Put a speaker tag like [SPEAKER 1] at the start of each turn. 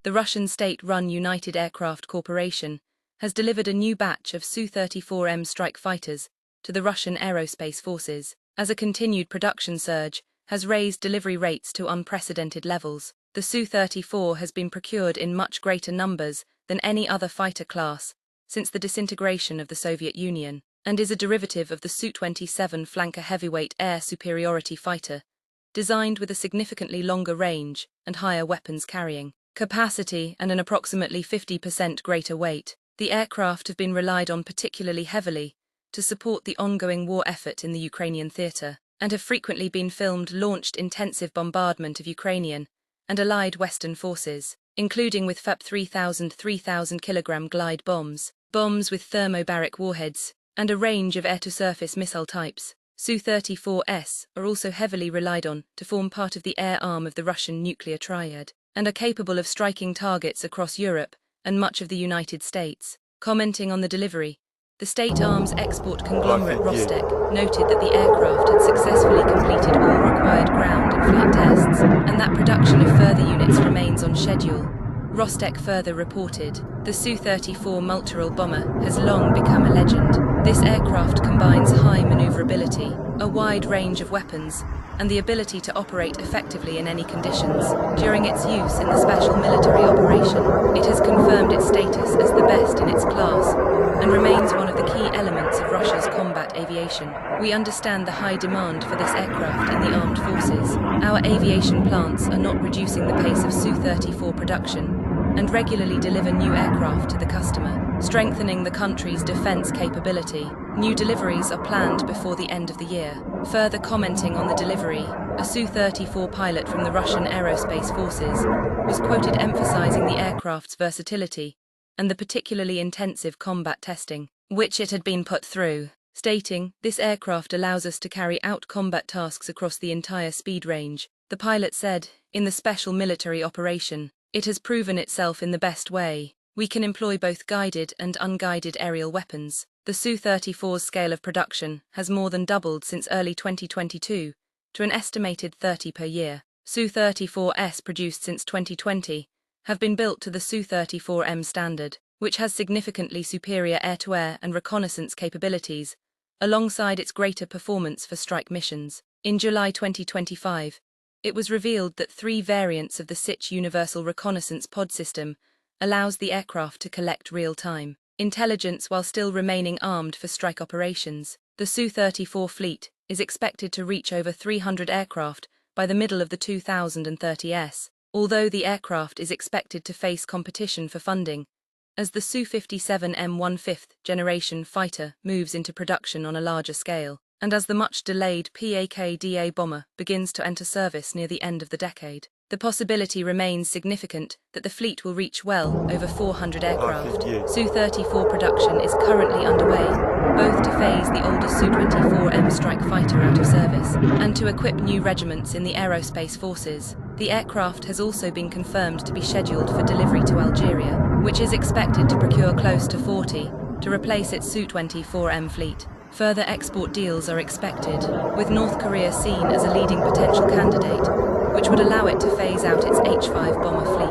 [SPEAKER 1] The Russian state-run United Aircraft Corporation has delivered a new batch of Su-34M strike fighters to the Russian aerospace forces, as a continued production surge has raised delivery rates to unprecedented levels. The Su-34 has been procured in much greater numbers than any other fighter class since the disintegration of the Soviet Union, and is a derivative of the Su-27 flanker heavyweight air superiority fighter, designed with a significantly longer range and higher weapons carrying capacity and an approximately 50% greater weight. The aircraft have been relied on particularly heavily to support the ongoing war effort in the Ukrainian theatre, and have frequently been filmed launched intensive bombardment of Ukrainian and allied Western forces, including with FAP 3000 3,000-kilogram glide bombs, bombs with thermobaric warheads, and a range of air-to-surface missile types. Su-34S are also heavily relied on to form part of the air arm of the Russian nuclear triad, and are capable of striking targets across Europe and much of the United States. Commenting on the delivery, the state arms export conglomerate Rostec noted that the aircraft had successfully completed all required ground and flight tests, and that production of further units remains on schedule. Rostec further reported, the Su-34 multirole bomber has long become a legend. This aircraft combines high maneuverability, a wide range of weapons, and the ability to operate effectively in any conditions. During its use in the special military operation, it has confirmed its status as the best in its class, and remains one of the key elements of Russia's combat aviation. We understand the high demand for this aircraft in the armed forces. Our aviation plants are not reducing the pace of Su-34 production, and regularly deliver new aircraft to the customer, strengthening the country's defense capability. New deliveries are planned before the end of the year. Further commenting on the delivery, a Su-34 pilot from the Russian aerospace forces was quoted emphasizing the aircraft's versatility and the particularly intensive combat testing which it had been put through, stating, "This aircraft allows us to carry out combat tasks across the entire speed range." The pilot said, "In the special military operation, it has proven itself in the best way. We can employ both guided and unguided aerial weapons." The Su-34's scale of production has more than doubled since early 2022 to an estimated 30 per year. Su-34S produced since 2020 have been built to the Su-34M standard, which has significantly superior air-to-air and reconnaissance capabilities, alongside its greater performance for strike missions. In July 2025, it was revealed that 3 variants of the SITCH Universal Reconnaissance Pod system allows the aircraft to collect real-time intelligence while still remaining armed for strike operations. The Su-34 fleet is expected to reach over 300 aircraft by the middle of the 2030s, although the aircraft is expected to face competition for funding as the Su-57M 5th generation fighter moves into production on a larger scale, and as the much-delayed PAK-DA bomber begins to enter service near the end of the decade. The possibility remains significant that the fleet will reach well over 400 aircraft. Su-34 production is currently underway, both to phase the older Su-24M strike fighter out of service and to equip new regiments in the aerospace forces. The aircraft has also been confirmed to be scheduled for delivery to Algeria, which is expected to procure close to 40 to replace its Su-24M fleet. Further export deals are expected, with North Korea seen as a leading potential candidate, which would allow it to phase out its H-5 bomber fleet.